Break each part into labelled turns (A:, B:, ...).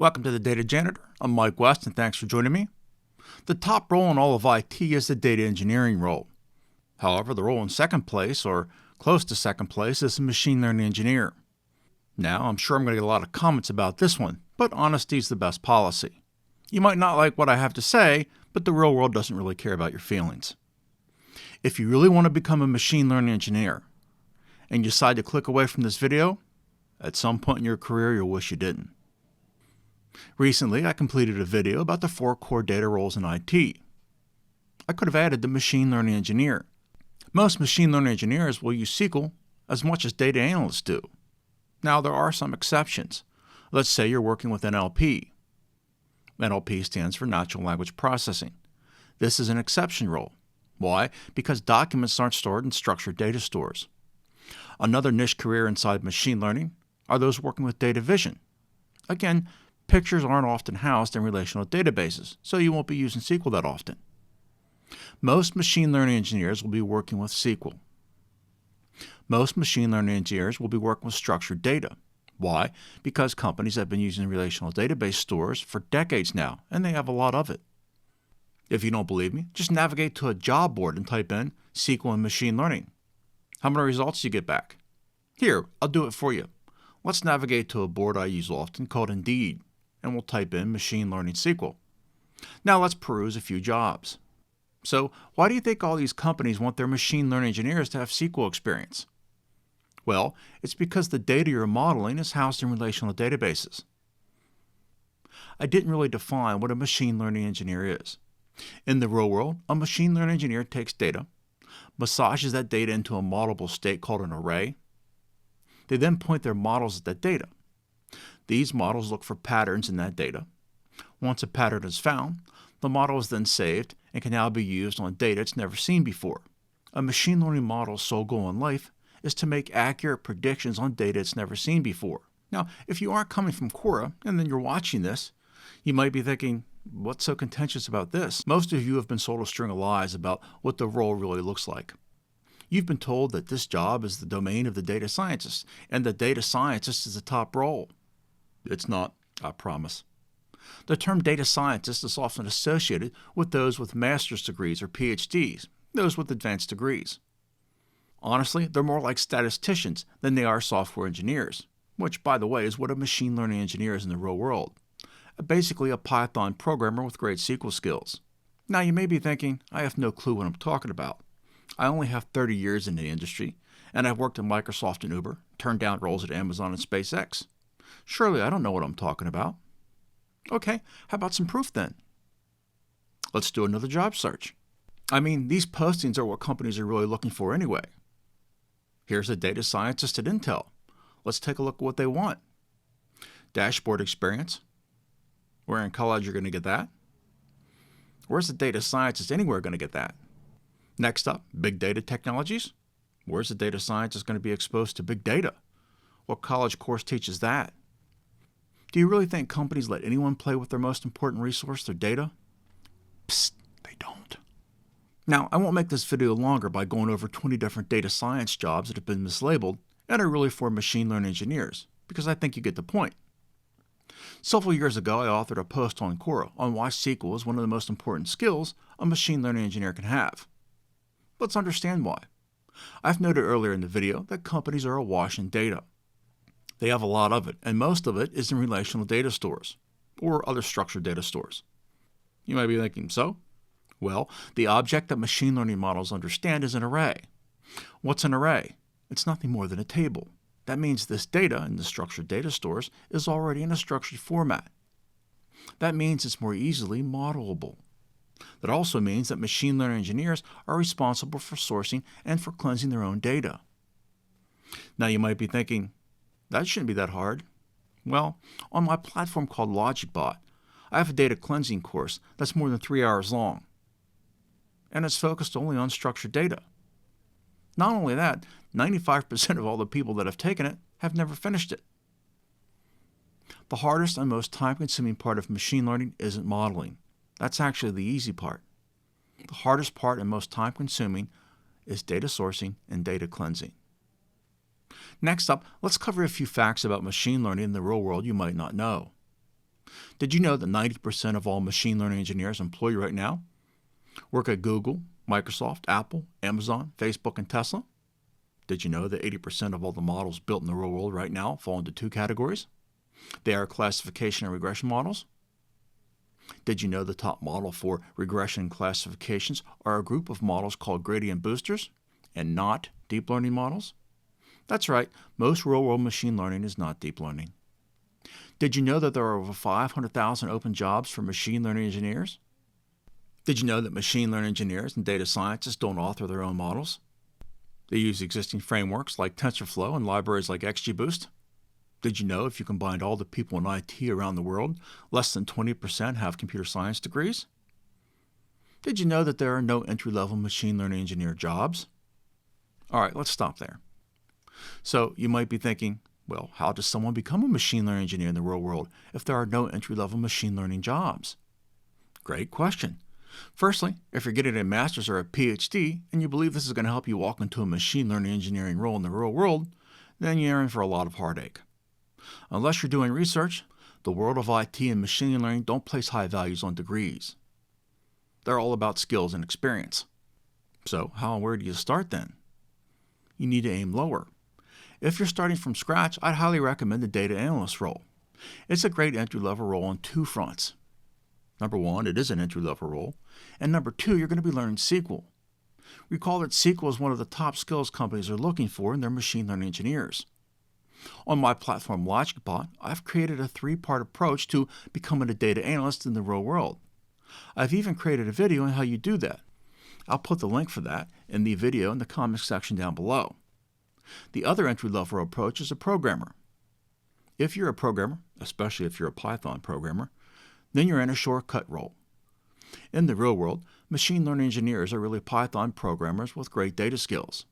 A: Welcome to the Data Janitor. I'm Mike West, and thanks for joining me. The top role in all of IT is the data engineering role. However, the role in second place, or close to second place, is the machine learning engineer. Now, I'm sure I'm going to get a lot of comments about this one, but honesty is the best policy. You might not like what I have to say, but the real world doesn't really care about your feelings. If you really want to become a machine learning engineer, and you decide to click away from this video, at some point in your career you'll wish you didn't. Recently, I completed a video about the 4 core data roles in IT. I could have added the machine learning engineer. Most machine learning engineers will use SQL as much as data analysts do. Now, there are some exceptions. Let's say you're working with NLP. NLP stands for Natural Language Processing. This is an exception role. Why? Because documents aren't stored in structured data stores. Another niche career inside machine learning are those working with data vision. Again, pictures aren't often housed in relational databases, so you won't be using SQL that often. Most machine learning engineers will be working with SQL. Most machine learning engineers will be working with structured data. Why? Because companies have been using relational database stores for decades now, and they have a lot of it. If you don't believe me, just navigate to a job board and type in SQL and machine learning. How many results do you get back? Here, I'll do it for you. Let's navigate to a board I use often called Indeed, and we'll type in machine learning SQL. Now let's peruse a few jobs. So, why do you think all these companies want their machine learning engineers to have SQL experience? Well, it's because the data you're modeling is housed in relational databases. I didn't really define what a machine learning engineer is. In the real world, a machine learning engineer takes data, massages that data into a modelable state called an array. They then point their models at that data. These models look for patterns in that data. Once a pattern is found, the model is then saved and can now be used on data it's never seen before. A machine learning model's sole goal in life is to make accurate predictions on data it's never seen before. Now, if you aren't coming from Quora and then you're watching this, you might be thinking, what's so contentious about this? Most of you have been sold a string of lies about what the role really looks like. You've been told that this job is the domain of the data scientist, and the data scientist is the top role. It's not, I promise. The term data scientist is often associated with those with master's degrees or PhDs, those with advanced degrees. Honestly, they're more like statisticians than they are software engineers, which, by the way, is what a machine learning engineer is in the real world. Basically a Python programmer with great SQL skills. Now, you may be thinking, I have no clue what I'm talking about. I only have 30 years in the industry, and I've worked at Microsoft and Uber, turned down roles at Amazon and SpaceX. Surely I don't know what I'm talking about. Okay, how about some proof then? Let's do another job search. I mean, these postings are what companies are really looking for anyway. Here's a data scientist at Intel. Let's take a look at what they want. Dashboard experience. Where in college you're going to get that? Where's the data scientist anywhere going to get that? Next up, big data technologies. Where's the data scientist going to be exposed to big data? What college course teaches that? Do you really think companies let anyone play with their most important resource, their data? Psst, they don't. Now, I won't make this video longer by going over 20 different data science jobs that have been mislabeled and are really for machine learning engineers, because I think you get the point. Several years ago, I authored a post on Quora on why SQL is one of the most important skills a machine learning engineer can have. Let's understand why. I've noted earlier in the video that companies are awash in data. They have a lot of it, and most of it is in relational data stores, or other structured data stores. You might be thinking, so? Well, the object that machine learning models understand is an array. What's an array? It's nothing more than a table. That means this data in the structured data stores is already in a structured format. That means it's more easily modelable. That also means that machine learning engineers are responsible for sourcing and for cleansing their own data. Now you might be thinking, that shouldn't be that hard. Well, on my platform called LogicBot, I have a data cleansing course that's more than 3 hours long. And it's focused only on structured data. Not only that, 95% of all the people that have taken it have never finished it. The hardest and most time-consuming part of machine learning isn't modeling. That's actually the easy part. The hardest part and most time-consuming is data sourcing and data cleansing. Next up, let's cover a few facts about machine learning in the real world you might not know. Did you know that 90% of all machine learning engineers employed right now work at Google, Microsoft, Apple, Amazon, Facebook, and Tesla? Did you know that 80% of all the models built in the real world right now fall into two categories? They are classification and regression models. Did you know the top model for regression classifications are a group of models called gradient boosters and not deep learning models? That's right, most real-world machine learning is not deep learning. Did you know that there are over 500,000 open jobs for machine learning engineers? Did you know that machine learning engineers and data scientists don't author their own models? They use existing frameworks like TensorFlow and libraries like XGBoost. Did you know if you combined all the people in IT around the world, less than 20% have computer science degrees? Did you know that there are no entry-level machine learning engineer jobs? All right, let's stop there. So you might be thinking, well, how does someone become a machine learning engineer in the real world if there are no entry-level machine learning jobs? Great question. Firstly, if you're getting a master's or a PhD and you believe this is going to help you walk into a machine learning engineering role in the real world, then you're in for a lot of heartache. Unless you're doing research, the world of IT and machine learning don't place high values on degrees. They're all about skills and experience. So how and where do you start then? You need to aim lower. If you're starting from scratch, I'd highly recommend the data analyst role. It's a great entry-level role on two fronts. Number one, it is an entry-level role. And number two, you're going to be learning SQL. Recall that SQL is one of the top skills companies are looking for in their machine learning engineers. On my platform LogicBot, I've created a three-part approach to becoming a data analyst in the real world. I've even created a video on how you do that. I'll put the link for that in the video in the comments section down below. The other entry-level approach is a programmer. If you're a programmer, especially if you're a Python programmer, then you're in a shortcut role. In the real world, machine learning engineers are really Python programmers with great data skills.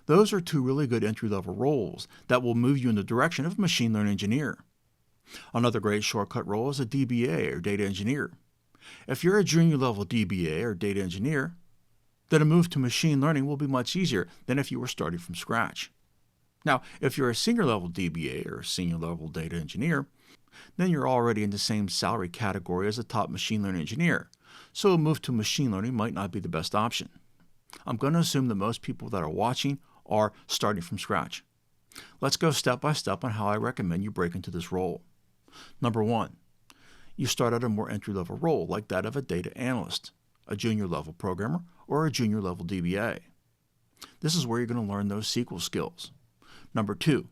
A: Those are two really good entry-level roles that will move you in the direction of a machine learning engineer. Another great shortcut role is a DBA or data engineer. If you're a junior-level DBA or data engineer, then a move to machine learning will be much easier than if you were starting from scratch. Now, if you're a senior-level DBA or senior-level data engineer, then you're already in the same salary category as a top machine learning engineer, so a move to machine learning might not be the best option. I'm going to assume that most people that are watching are starting from scratch. Let's go step by step on how I recommend you break into this role. Number one, you start at a more entry-level role like that of a data analyst, a junior-level programmer, or a junior-level DBA. This is where you're going to learn those SQL skills. Number two,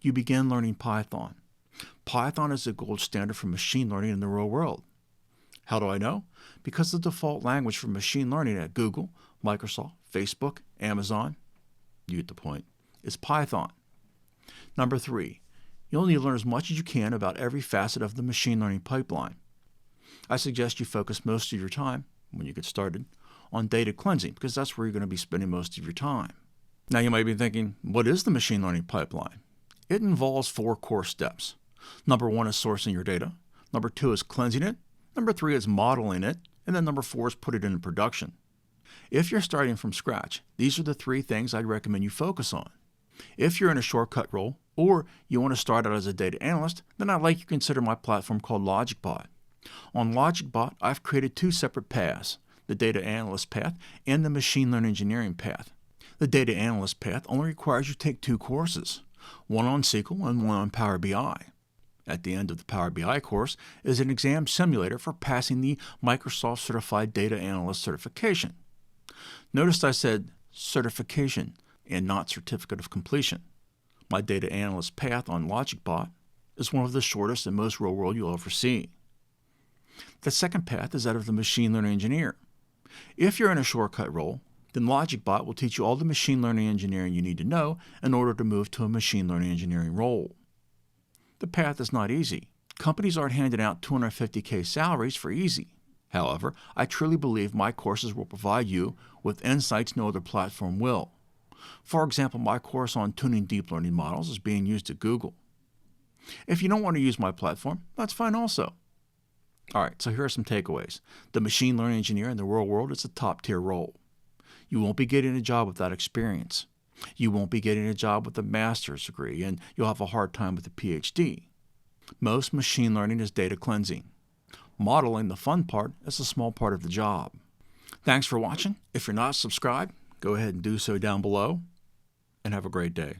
A: you begin learning Python. Python is the gold standard for machine learning in the real world. How do I know? Because the default language for machine learning at Google, Microsoft, Facebook, Amazon, you get the point, is Python. Number three, you'll need to learn as much as you can about every facet of the machine learning pipeline. I suggest you focus most of your time, when you get started, on data cleansing because that's where you're going to be spending most of your time. Now you might be thinking, what is the machine learning pipeline? It involves 4 core steps. Number 1 is sourcing your data. Number 2 is cleansing it. Number 3 is modeling it. And then number 4 is put it into production. If you're starting from scratch, these are the 3 things I'd recommend you focus on. If you're in a shortcut role or you want to start out as a data analyst, then I'd like you to consider my platform called LogicBot. On LogicBot, I've created 2 separate paths, the data analyst path and the machine learning engineering path. The data analyst path only requires you to take 2 courses, one on SQL and one on PowerBI. At the end of the PowerBI course is an exam simulator for passing the Microsoft Certified Data Analyst certification. Notice I said certification and not certificate of completion. My data analyst path on LogicBot is one of the shortest and most real-world you'll ever see. The second path is that of the machine learning engineer. If you're in a shortcut role, then LogicBot will teach you all the machine learning engineering you need to know in order to move to a machine learning engineering role. The path is not easy. Companies aren't handing out $250K salaries for easy. However, I truly believe my courses will provide you with insights no other platform will. For example, my course on tuning deep learning models is being used at Google. If you don't want to use my platform, that's fine also. All right, so here are some takeaways. The machine learning engineer in the real world is a top-tier role. You won't be getting a job without experience. You won't be getting a job with a master's degree, and you'll have a hard time with a PhD. Most machine learning is data cleansing. Modeling, the fun part, is a small part of the job. Thanks for watching. If you're not subscribed, go ahead and do so down below, and have a great day.